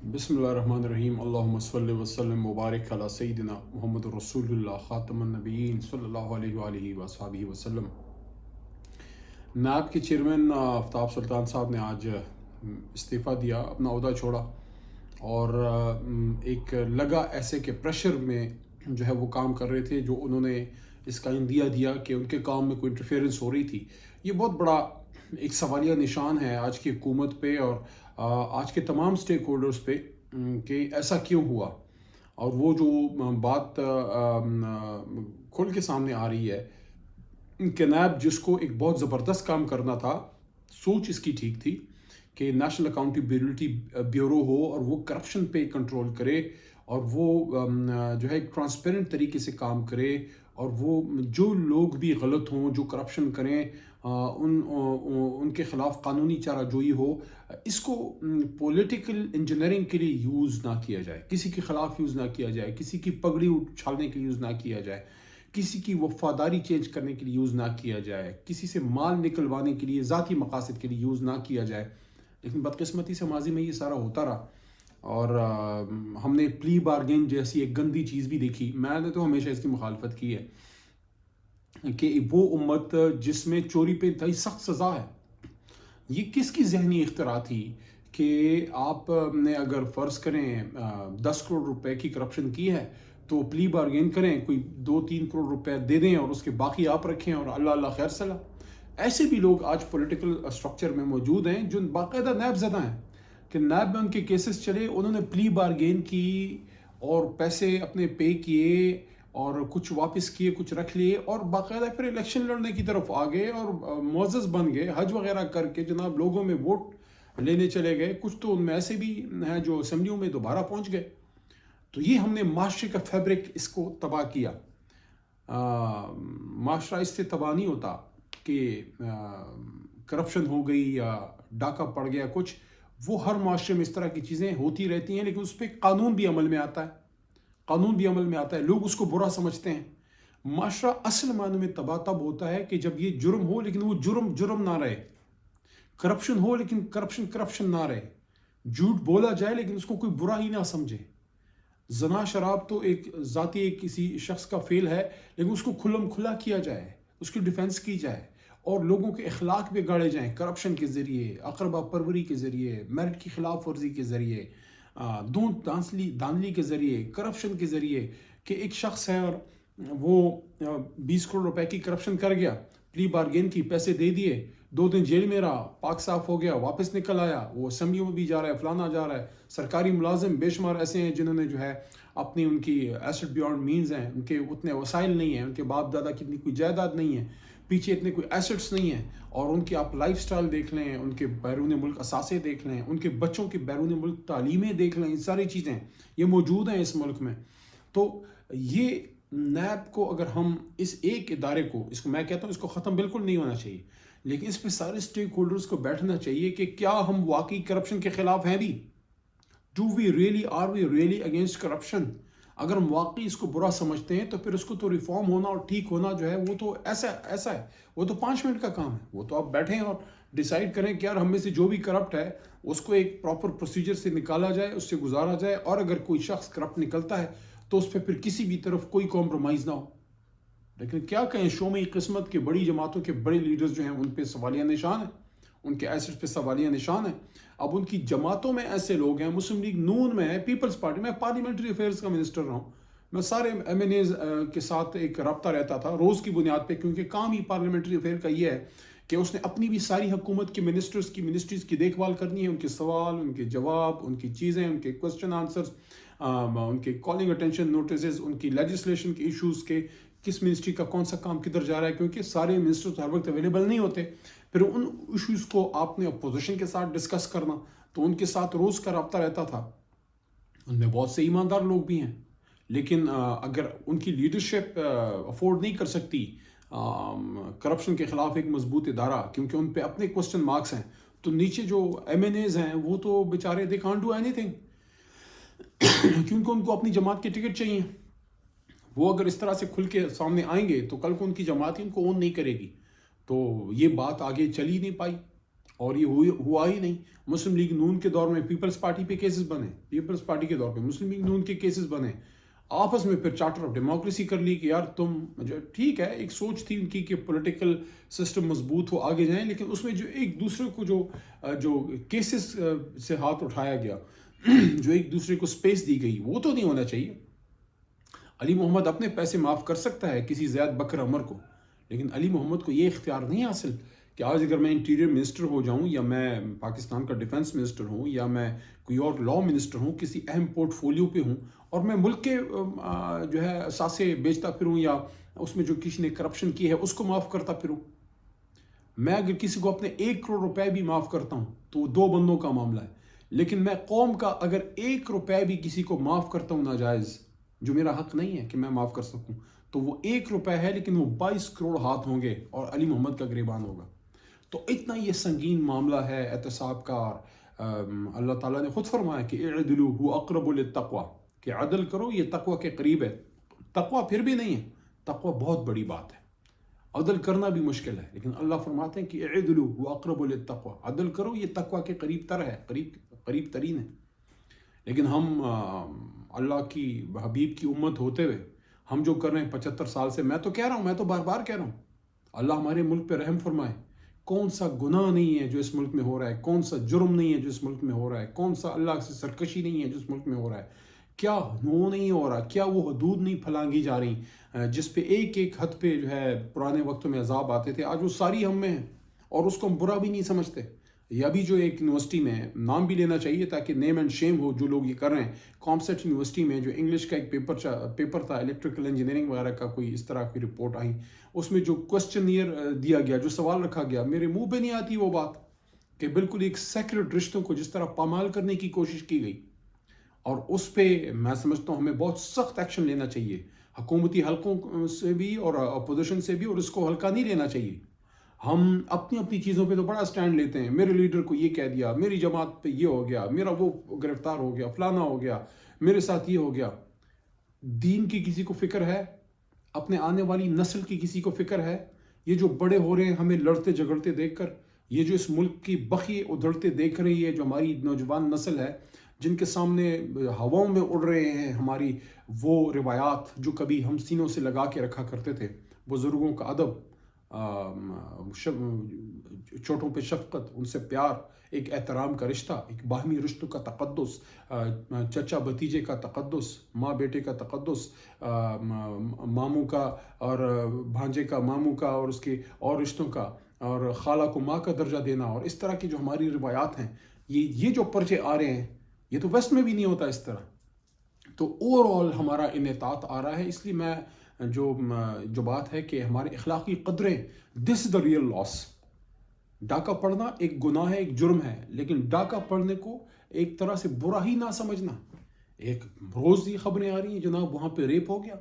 بسم اللہ الرحمن الرحیم اللہم صلی وسلم مبارک علی سیدنا محمد رسول اللہ خاتم النبیین صلی اللہ علیہ وآلہ وصحبہ وسلم۔ نیب کے چیئرمین آفتاب سلطان صاحب نے آج استعفیٰ دیا، اپنا عہدہ چھوڑا، اور ایک لگا ایسے کہ پریشر میں جو ہے وہ کام کر رہے تھے، جو انہوں نے اس کا اندیا دیا کہ ان کے کام میں کوئی انٹرفیئرنس ہو رہی تھی۔ یہ بہت بڑا ایک سوالیہ نشان ہے آج کی حکومت پہ اور آج کے تمام سٹیک ہولڈرز پہ کہ ایسا کیوں ہوا۔ اور وہ جو بات کھل کے سامنے آ رہی ہے کہ نیب جس کو ایک بہت زبردست کام کرنا تھا، سوچ اس کی ٹھیک تھی کہ نیشنل اکاؤنٹیبلٹی بیورو ہو اور وہ کرپشن پہ کنٹرول کرے، اور وہ جو ہے ایک ٹرانسپیرنٹ طریقے سے کام کرے، اور وہ جو لوگ بھی غلط ہوں، جو کرپشن کریں، ان کے خلاف قانونی چارہ جوئی ہو۔ اس کو پولیٹیکل انجینئرنگ کے لیے یوز نہ کیا جائے، کسی کے خلاف یوز نہ کیا جائے، کسی کی پگڑی اچھالنے کے لیے یوز نہ کیا جائے، کسی کی وفاداری چینج کرنے کے لیے یوز نہ کیا جائے، کسی سے مال نکلوانے کے لیے، ذاتی مقاصد کے لیے یوز نہ کیا جائے۔ لیکن بدقسمتی سے ماضی میں یہ سارا ہوتا رہا، اور ہم نے پلی بارگین جیسی ایک گندی چیز بھی دیکھی۔ میں نے تو ہمیشہ اس کی مخالفت کی ہے کہ وہ امت جس میں چوری پہ انتہائی سخت سزا ہے، یہ کس کی ذہنی اختراع تھی کہ آپ نے اگر فرض کریں 10 کروڑ روپے کی کرپشن کی ہے تو پلی بارگین کریں، کوئی 2-3 کروڑ روپے دے دیں اور اس کے باقی آپ رکھیں، اور اللہ اللہ خیر صلاح۔ ایسے بھی لوگ آج پولیٹیکل اسٹرکچر میں موجود ہیں جو باقاعدہ نیب زدہ ہیں، کہ نیب میں ان کے کیسز چلے، انہوں نے پلی بارگین کی اور پیسے اپنے پے کیے اور کچھ واپس کیے، کچھ رکھ لیے، اور باقاعدہ پھر الیکشن لڑنے کی طرف آ گئے اور معزز بن گئے، حج وغیرہ کر کے جناب لوگوں میں ووٹ لینے چلے گئے۔ کچھ تو ان میں ایسے بھی ہیں جو اسمبلیوں میں دوبارہ پہنچ گئے۔ تو یہ ہم نے معاشرے کا فیبرک اس کو تباہ کیا۔ معاشرہ اس سے تباہ نہیں ہوتا کہ کرپشن ہو گئی یا ڈاکہ پڑ گیا کچھ، وہ ہر معاشرے میں اس طرح کی چیزیں ہوتی رہتی ہیں، لیکن اس پہ قانون بھی عمل میں آتا ہے، قانون بھی عمل میں آتا ہے، لوگ اس کو برا سمجھتے ہیں۔ معاشرہ اصل معنی میں تباہ تب ہوتا ہے کہ جب یہ جرم ہو لیکن وہ جرم نہ رہے، کرپشن ہو لیکن کرپشن نہ رہے، جھوٹ بولا جائے لیکن اس کو کوئی برا ہی نہ سمجھے۔ زنا شراب تو ایک ذاتی کسی شخص کا فعل ہے، لیکن اس کو کھلم کھلا کیا جائے، اس کی ڈیفنس کی جائے، اور لوگوں کے اخلاق بھی گاڑے جائیں کرپشن کے ذریعے، اقربا پروری کے ذریعے، میرٹ کی خلاف ورزی کے ذریعے، دونت دانلی کے ذریعے، کرپشن کے ذریعے، کہ ایک شخص ہے اور وہ 20 کروڑ روپے کی کرپشن کر گیا، پلی بارگین کی، پیسے دے دیے، 2 دن جیل میں رہا، پاک صاف ہو گیا، واپس نکل آیا، وہ اسمبلیوں میں بھی جا رہا ہے، فلانا جا رہا ہے۔ سرکاری ملازم بے شمار ایسے ہیں جنہوں نے جو ہے اپنی، ان کی ایسٹ بیونڈ مینز ہیں، ان کے اتنے وسائل نہیں ہیں، ان کے باپ دادا کی اتنی کوئی جائیداد نہیں ہے، پیچھے اتنے کوئی ایسٹس نہیں ہیں، اور ان کی آپ لائف سٹائل دیکھ لیں، ان کے بیرون ملک اثاثے دیکھ لیں، ان کے بچوں کی بیرون ملک تعلیمیں دیکھ لیں، یہ ساری چیزیں یہ موجود ہیں اس ملک میں۔ تو یہ نیب کو اگر ہم اس ایک ادارے کو، اس کو میں کہتا ہوں اس کو ختم بالکل نہیں ہونا چاہیے، لیکن اس پہ سارے سٹیک ہولڈرز کو بیٹھنا چاہیے کہ کیا ہم واقعی کرپشن کے خلاف ہیں بھی؟ Are we really against corruption? اگر ہم واقعی اس کو برا سمجھتے ہیں تو پھر اس کو تو ریفارم ہونا اور ٹھیک ہونا جو ہے وہ تو ایسا ہے، وہ تو 5 منٹ کا کام ہے۔ وہ تو آپ بیٹھیں اور ڈیسائیڈ کریں کہ یار ہم میں سے جو بھی کرپٹ ہے اس کو ایک پراپر پروسیجر سے نکالا جائے، اس سے گزارا جائے، اور اگر کوئی شخص کرپٹ نکلتا ہے تو اس پہ پھر کسی بھی طرف کوئی کمپرومائز نہ ہو۔ لیکن کیا کہیں، شومی قسمت کے بڑی جماعتوں کے بڑے لیڈرز جو ہیں ان پہ سوالیہ نشان ہیں، ان کے ایسٹ پہ سوالیہ نشان ہیں۔ اب ان کی جماعتوں میں ایسے لوگ ہیں، مسلم لیگ نون میں ہے، پیپلز پارٹی میں، پارلیمنٹری افیئرز کا منسٹر رہا ہوں، میں سارے ایم این ایز کے ساتھ ایک رابطہ رہتا تھا روز کی بنیاد پہ، کیونکہ کام ہی پارلیمنٹری افیئر کا یہ ہے کہ اس نے اپنی بھی ساری حکومت کے منسٹرز کی منسٹریز کی دیکھ بھال کرنی ہے، ان کے سوال، ان کے جواب، ان کی چیزیں، ان کے کوسچن آنسرز، ان کے کالنگ اٹینشن نوٹسز، ان کی لیجسلیشن کے ایشوز کے، کس منسٹری کا کون سا کام کدھر جا رہا ہے، کیونکہ سارے منسٹرز ہر وقت اویلیبل نہیں ہوتے۔ پھر ان ایشوز کو آپ نے اپوزیشن کے ساتھ ڈسکس کرنا، تو ان کے ساتھ روز کا رابطہ رہتا تھا۔ ان میں بہت سے ایماندار لوگ بھی ہیں، لیکن اگر ان کی لیڈرشپ افورڈ نہیں کر سکتی کرپشن کے خلاف ایک مضبوط ادارہ، کیونکہ ان پہ اپنے کوسچن مارکس ہیں، تو نیچے جو ایم این ایز ہیں وہ تو بیچارے they can't do any thing, کیونکہ ان کو اپنی جماعت کی ٹکٹ چاہیے۔ وہ اگر اس طرح سے کھل کے سامنے آئیں گے تو کل کو ان کی جماعت ان کو اون نہیں کرے گی۔ تو یہ بات آگے چل ہی نہیں پائی، اور یہ ہوا ہی نہیں. مسلم لیگ نون کے دور میں پیپلز پارٹی پہ کیسز بنے, پیپلز پارٹی کے دور پہ مسلم لیگ نون کے کیسز بنے, آپس میں پھر چارٹر آف ڈیموکریسی کر لی کہ یار تم ٹھیک ہے, ایک سوچ تھی ان کی کہ پولیٹیکل سسٹم مضبوط ہو آگے جائیں, لیکن اس میں جو ایک دوسرے کو جو کیسز سے ہاتھ اٹھایا گیا, جو ایک دوسرے کو سپیس دی گئی, وہ تو نہیں ہونا چاہیے. علی محمد اپنے پیسے معاف کر سکتا ہے کسی زیاد بکر عمر کو, لیکن علی محمد کو یہ اختیار نہیں حاصل کہ آج اگر میں انٹیریئر منسٹر ہو جاؤں, یا میں پاکستان کا ڈیفنس منسٹر ہوں, یا میں کوئی اور لا منسٹر ہوں, کسی اہم پورٹ فولیو پہ ہوں, اور میں ملک کے جو ہے اثاثے بیچتا پھروں, یا اس میں جو کسی نے کرپشن کی ہے اس کو معاف کرتا پھروں. میں اگر کسی کو اپنے 1 کروڑ روپے بھی معاف کرتا ہوں تو وہ 2 بندوں کا معاملہ ہے, لیکن میں قوم کا اگر 1 روپے بھی کسی کو معاف کرتا ہوں ناجائز, جو میرا حق نہیں ہے کہ میں معاف کر سکوں, تو وہ 1 روپے ہے, لیکن وہ 22 کروڑ ہاتھ ہوں گے اور علی محمد کا گریبان ہوگا. تو اتنا یہ سنگین معاملہ ہے احتساب کا. اللہ تعالیٰ نے خود فرمایا کہ اعدلوا هو اقرب للتقوی, کہ عدل کرو یہ تقوی کے قریب ہے. تقوی پھر بھی نہیں ہے, تقوی بہت بڑی بات ہے, عدل کرنا بھی مشکل ہے, لیکن اللہ فرماتے ہیں کہ اعدلوا هو اقرب للتقوی, عدل کرو یہ تقوی کے قریب تر ہے, قریب ترین ہے. لیکن ہم اللہ کی حبیب کی امت ہوتے ہوئے ہم جو کر رہے ہیں 75 سال سے, میں تو کہہ رہا ہوں, میں تو بار بار کہہ رہا ہوں, اللہ ہمارے ملک پہ رحم فرمائے. کون سا گناہ نہیں ہے جو اس ملک میں ہو رہا ہے, کون سا جرم نہیں ہے جو اس ملک میں ہو رہا ہے, کون سا اللہ سے سرکشی نہیں ہے جو اس ملک میں ہو رہا ہے, کیا وہ نہیں ہو رہا, کیا وہ حدود نہیں پھلانگی جا رہی جس پہ ایک ایک حد پہ جو ہے پرانے وقتوں میں عذاب آتے تھے, آج وہ ساری ہم میں ہیں اور اس کو ہم برا بھی نہیں سمجھتے. یا بھی جو ایک یونیورسٹی میں نام بھی لینا چاہیے تاکہ نیم اینڈ شیم ہو, جو لوگ یہ کر رہے ہیں, کامسیٹ یونیورسٹی میں جو انگلش کا ایک پیپر تھا, الیکٹریکل انجینئرنگ وغیرہ کا, کوئی اس طرح کی رپورٹ آئی, اس میں جو کوسچنئر دیا گیا, جو سوال رکھا گیا, میرے منہ پہ نہیں آتی وہ بات کہ بالکل ایک سیکرڈ رشتوں کو جس طرح پامال کرنے کی کوشش کی گئی. اور اس پہ میں سمجھتا ہوں ہمیں بہت سخت ایکشن لینا چاہیے, حکومتی حلقوں سے بھی اور اپوزیشن سے بھی, اور اس کو ہلکا نہیں لینا چاہیے. ہم اپنی چیزوں پہ تو بڑا سٹینڈ لیتے ہیں, میرے لیڈر کو یہ کہہ دیا, میری جماعت پہ یہ ہو گیا, میرا وہ گرفتار ہو گیا, فلانا ہو گیا, میرے ساتھ یہ ہو گیا. دین کی کسی کو فکر ہے؟ اپنے آنے والی نسل کی کسی کو فکر ہے؟ یہ جو بڑے ہو رہے ہیں ہمیں لڑتے جھگڑتے دیکھ کر, یہ جو اس ملک کی بخیے ادھڑتے دیکھ رہی ہے, جو ہماری نوجوان نسل ہے, جن کے سامنے ہواؤں میں اڑ رہے ہیں ہماری وہ روایات جو کبھی ہم سینوں سے لگا کے رکھا کرتے تھے, بزرگوں کا ادب, چھوٹوں پہ شفقت, ان سے پیار, ایک احترام کا رشتہ, ایک باہمی رشتوں کا تقدس, چچا بھتیجے کا تقدس, ماں بیٹے کا تقدس, ماموں کا اور بھانجے کا ماموں کا, اور اس کے اور رشتوں کا, اور خالہ کو ماں کا درجہ دینا, اور اس طرح کی جو ہماری روایات ہیں, یہ جو پرچے آ رہے ہیں, یہ تو ویسٹ میں بھی نہیں ہوتا اس طرح. تو اوور آل ہمارا انحطاط آ رہا ہے. اس لیے میں جو بات ہے کہ ہمارے اخلاقی قدریں, دس از دا ریئل لاس. ڈاکہ پڑھنا ایک گناہ ہے, ایک جرم ہے, لیکن ڈاکہ پڑھنے کو ایک طرح سے برا ہی نہ سمجھنا. ایک روز یہ خبریں آ رہی ہیں جناب وہاں پہ ریپ ہو گیا,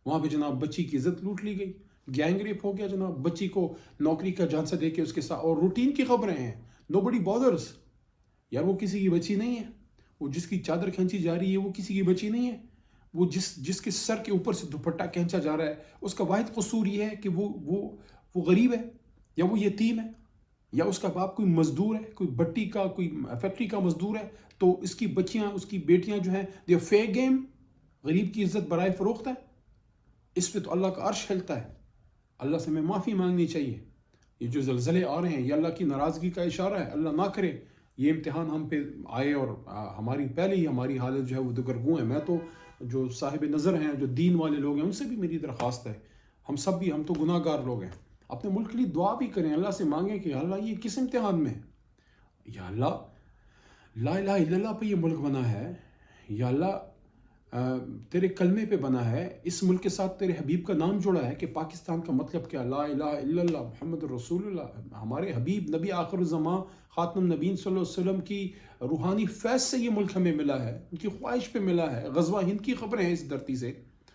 وہاں پہ جناب بچی کی عزت لوٹ لی گئی, گینگ ریپ ہو گیا جناب, بچی کو نوکری کا جھانسا دے کے اس کے ساتھ, اور روٹین کی خبریں ہیں, نو بڈی بادرز. یار وہ کسی کی بچی نہیں ہے, وہ جس کی چادر کھینچی جا رہی ہے وہ کسی کی بچی نہیں ہے, وہ جس کے سر کے اوپر سے دوپٹہ کھینچا جا رہا ہے, اس کا واحد قصور یہ ہے کہ وہ غریب ہے, یا وہ یتیم ہے, یا اس کا باپ کوئی مزدور ہے, کوئی بٹی کا, کوئی فیکٹری کا مزدور ہے, تو اس کی بچیاں, اس کی بیٹیاں جو ہیں دے فیئر گیم, غریب کی عزت برائے فروخت ہے. اس پہ تو اللہ کا عرش ہلتا ہے. اللہ سے ہمیں معافی مانگنی چاہیے. یہ جو زلزلے آ رہے ہیں یہ اللہ کی ناراضگی کا اشارہ ہے. اللہ نہ کرے یہ امتحان ہم پہ آئے اور ہماری پہلے ہی ہماری حالت جو ہے وہ دگرگوں ہے. میں تو جو صاحب نظر ہیں, جو دین والے لوگ ہیں, ان سے بھی میری درخواست ہے, ہم سب بھی, ہم تو گناہ گار لوگ ہیں, اپنے ملک کے لیے دعا بھی کریں, اللہ سے مانگیں کہ اللہ یہ کس امتحان میں ہے, یا اللہ لا الہ الا اللہ پہ یہ ملک بنا ہے, یا اللہ تیرے کلمے پہ بنا ہے, اس ملک کے ساتھ تیرے حبیب کا نام جڑا ہے کہ پاکستان کا مطلب کیا, لا الہ الا اللہ محمد رسول اللہ, ہمارے حبیب نبی آخر الزمان خاتم النبیین صلی اللہ علیہ وسلم کی روحانی فیض سے یہ ملک ہمیں ملا ہے, ان کی خواہش پہ ملا ہے. غزوہ ہند کی خبریں ہیں اس دھرتی سے,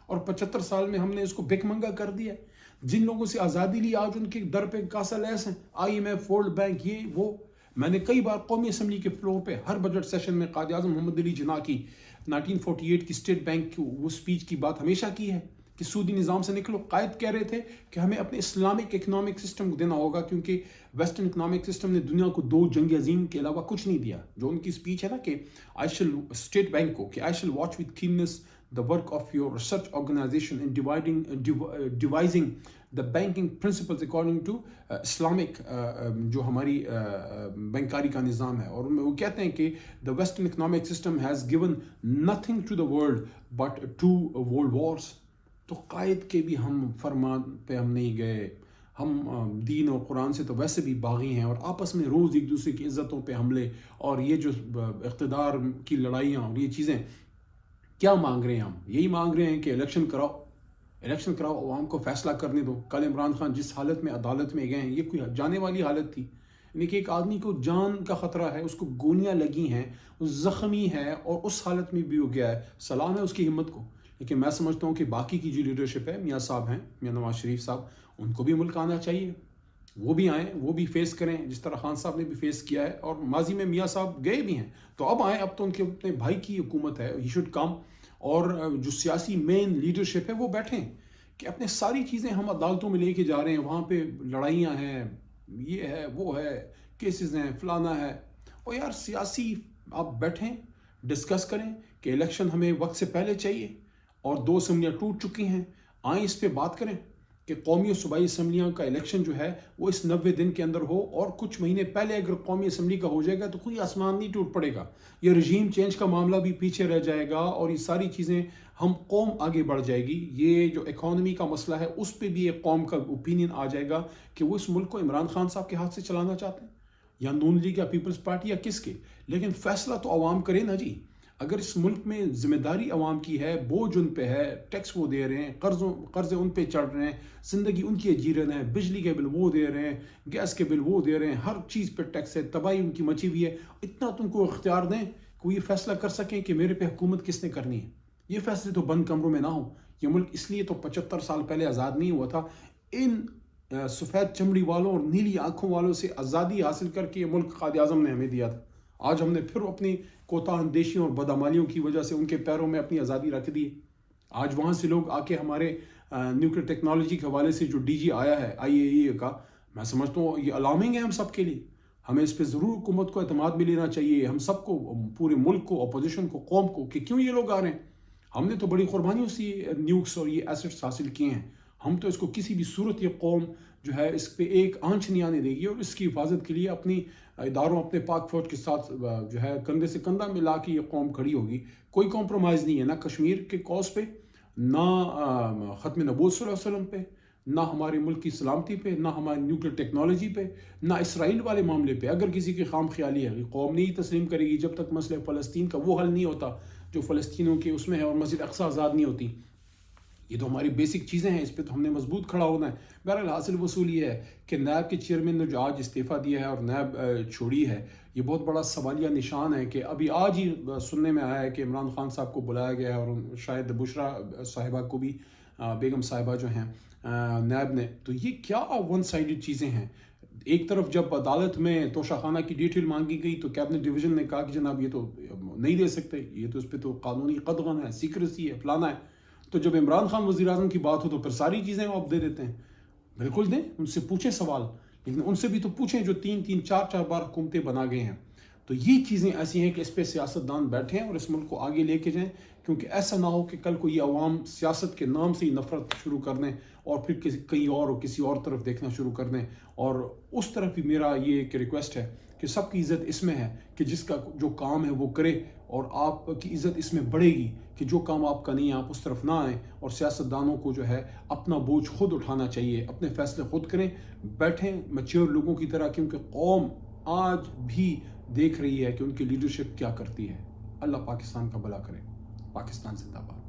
اور 75 سال میں ہم نے اس کو بھیک منگا کر دیا. جن لوگوں سے آزادی لی آج ان کے در پہ کاسا لیس ہیں, IMF, ورلڈ بینک, یہ وہ. میں نے کئی بار قومی اسمبلی کے فلور پہ ہر بجٹ سیشن میں قائد اعظم محمد علی جناح کی 1948 کی اسٹیٹ بینک کی وہ اسپیچ کی بات ہمیشہ کی ہے کہ سودی نظام سے نکلو. قائد کہہ رہے تھے کہ ہمیں اپنے اسلامک اکنامک سسٹم کو دینا ہوگا کیونکہ ویسٹرن اکنامک سسٹم نے دنیا کو 2 جنگ عظیم کے علاوہ کچھ نہیں دیا. جو ان کی اسپیچ ہے نا کہ اسٹیٹ بینک کو کہ آئی شل watch with کیننس the work of your research organization in devising the banking principles according to Islamic جو ہماری بینکاری کا نظام ہے. اور وہ کہتے ہیں کہ the western economic system has given nothing to the world but 2 world wars. تو قائد کے بھی ہم فرمان پہ ہم نہیں گئے. ہم دین اور قرآن سے تو ویسے بھی باغی ہیں اور آپس میں روز ایک دوسرے کی عزتوں پہ حملے اور یہ جو اقتدار کی لڑائیاں اور یہ چیزیں کیا مانگ رہے ہیں. ہم یہی مانگ رہے ہیں کہ الیکشن کراؤ, عوام کو فیصلہ کرنے دو. کل عمران خان جس حالت میں عدالت میں گئے ہیں یہ کوئی جانے والی حالت تھی. یعنی کہ ایک آدمی کو جان کا خطرہ ہے, اس کو گولیاں لگی ہیں, وہ زخمی ہے اور اس حالت میں بھی ہو گیا ہے. سلام ہے اس کی ہمت کو. لیکن میں سمجھتا ہوں کہ باقی کی جو لیڈرشپ ہے, میاں صاحب ہیں, میاں نواز شریف صاحب, ان کو بھی ملک آنا چاہیے. وہ بھی آئیں, وہ بھی فیس کریں جس طرح خان صاحب نے بھی فیس کیا ہے. اور ماضی میں میاں صاحب گئے بھی ہیں, تو اب آئیں. اب تو ان کے اپنے بھائی کی حکومت ہے, ہی شوڈ کم. اور جو سیاسی مین لیڈرشپ ہے وہ بیٹھیں کہ اپنے ساری چیزیں ہم عدالتوں میں لے کے جا رہے ہیں, وہاں پہ لڑائیاں ہیں, یہ ہے وہ ہے, کیسز ہیں, فلانا ہے. اور یار سیاسی آپ بیٹھیں, ڈسکس کریں کہ الیکشن ہمیں وقت سے پہلے چاہیے اور 2 اسمبلیاں ٹوٹ چکی ہیں. آئیں اس پہ بات کریں کہ قومی اور صوبائی اسمبلیاں کا الیکشن جو ہے وہ اس 90 دن کے اندر ہو, اور کچھ مہینے پہلے اگر قومی اسمبلی کا ہو جائے گا تو کوئی آسمان نہیں ٹوٹ پڑے گا. یہ رجیم چینج کا معاملہ بھی پیچھے رہ جائے گا اور یہ ساری چیزیں ہم قوم آگے بڑھ جائے گی. یہ جو اکانومی کا مسئلہ ہے اس پہ بھی ایک قوم کا اوپینین آ جائے گا کہ وہ اس ملک کو عمران خان صاحب کے ہاتھ سے چلانا چاہتے ہیں یا نون لیگ یا پیپلز پارٹی یا کس کے. لیکن فیصلہ تو عوام کرے نا جی. اگر اس ملک میں ذمہ داری عوام کی ہے, بوجھ ان پہ ہے, ٹیکس وہ دے رہے ہیں, قرضے ان پہ چڑھ رہے ہیں, زندگی ان کی جی رہے ہیں, بجلی کے بل وہ دے رہے ہیں, گیس کے بل وہ دے رہے ہیں, ہر چیز پہ ٹیکس ہے, تباہی ان کی مچی ہوئی ہے. اتنا تم کو اختیار دیں کہ وہ یہ فیصلہ کر سکیں کہ میرے پہ حکومت کس نے کرنی ہے. یہ فیصلے تو بند کمروں میں نہ ہوں. یہ ملک اس لیے تو 75 سال پہلے آزاد نہیں ہوا تھا. ان سفید چمڑی والوں اور نیلی آنکھوں والوں سے آزادی حاصل کر کے یہ ملک قائد اعظم نے ہمیں دیا تھا. آج ہم نے پھر اپنی کوتاہ اندیشیوں اور بدعمالیوں کی وجہ سے ان کے پیروں میں اپنی آزادی رکھ دی. آج وہاں سے لوگ آ کے ہمارے نیوکلیر ٹیکنالوجی کے حوالے سے جو ڈی جی آیا ہے IAEA کا, میں سمجھتا ہوں یہ الارمنگ ہے ہم سب کے لیے. ہمیں اس پہ ضرور حکومت کو اعتماد بھی لینا چاہیے, ہم سب کو, پورے ملک کو, اپوزیشن کو, قوم کو, کہ کیوں یہ لوگ آ رہے ہیں. ہم نے تو بڑی قربانیوں سے نیوکس اور یہ ایسٹس حاصل کیے ہیں. ہم تو اس کو کسی بھی صورت یہ قوم جو ہے اس پہ ایک آنچ نہیں آنے دے گی, اور اس کی حفاظت کے لیے اپنی اداروں, اپنے پاک فوج کے ساتھ جو ہے کندھے سے کندھا ملا کے یہ قوم کھڑی ہوگی. کوئی کمپرومائز نہیں ہے, نہ کشمیر کے کوز پہ, نہ ختم نبوت صلی اللہ علیہ وسلم پہ, نہ ہمارے ملک کی سلامتی پہ, نہ ہماری نیوکلیر ٹیکنالوجی پہ, نہ اسرائیل والے معاملے پہ. اگر کسی کی خام خیالی ہے, قوم نہیں تسلیم کرے گی جب تک مسئلہ فلسطین کا وہ حل نہیں ہوتا جو فلسطینیوں کے اس میں ہے, اور مسجد اقصی آزاد نہیں ہوتی. یہ تو ہماری بیسک چیزیں ہیں, اس پہ تو ہم نے مضبوط کھڑا ہونا ہے. بہرحال حاصل وصول یہ ہے کہ نیب کے چیئرمین نے جو آج استعفیٰ دیا ہے اور نیب چھوڑی ہے, یہ بہت بڑا سوالیہ نشان ہے کہ ابھی آج ہی سننے میں آیا ہے کہ عمران خان صاحب کو بلایا گیا ہے, اور شاید بشرا صاحبہ کو بھی, بیگم صاحبہ جو ہیں نیب نے. تو یہ کیا ون سائیڈڈ چیزیں ہیں. ایک طرف جب عدالت میں توشہ خانہ کی ڈیٹیل مانگی گئی تو کیبنٹ ڈویژن نے کہا کہ جناب یہ تو نہیں دے سکتے, یہ تو اس پہ تو قانونی قدغن ہے, سیکریسی ہے, فلانا ہے. تو جب عمران خان وزیر اعظم کی بات ہو تو پھر ساری چیزیں وہ آپ دے دیتے ہیں. بالکل دیں, ان سے پوچھیں سوال, لیکن ان سے بھی تو پوچھیں جو 3-3, 4-4 بار حکومتیں بنا گئے ہیں. تو یہ چیزیں ایسی ہیں کہ اس پہ سیاستدان بیٹھیں اور اس ملک کو آگے لے کے جائیں, کیونکہ ایسا نہ ہو کہ کل کو یہ عوام سیاست کے نام سے ہی نفرت شروع کر دیں اور پھر کہیں اور کسی اور طرف دیکھنا شروع کر دیں. اور اس طرف بھی میرا یہ ایک ریکویسٹ ہے کہ سب کی عزت اس میں ہے کہ جس کا جو کام ہے وہ کرے, اور آپ کی عزت اس میں بڑھے گی کہ جو کام آپ کا نہیں ہے آپ اس طرف نہ آئیں. اور سیاستدانوں کو جو ہے اپنا بوجھ خود اٹھانا چاہیے, اپنے فیصلے خود کریں, بیٹھیں میچور لوگوں کی طرح, کیونکہ قوم آج بھی دیکھ رہی ہے کہ ان کی لیڈرشپ کیا کرتی ہے. اللہ پاکستان کا بھلا کرے. پاکستان زندہ باد.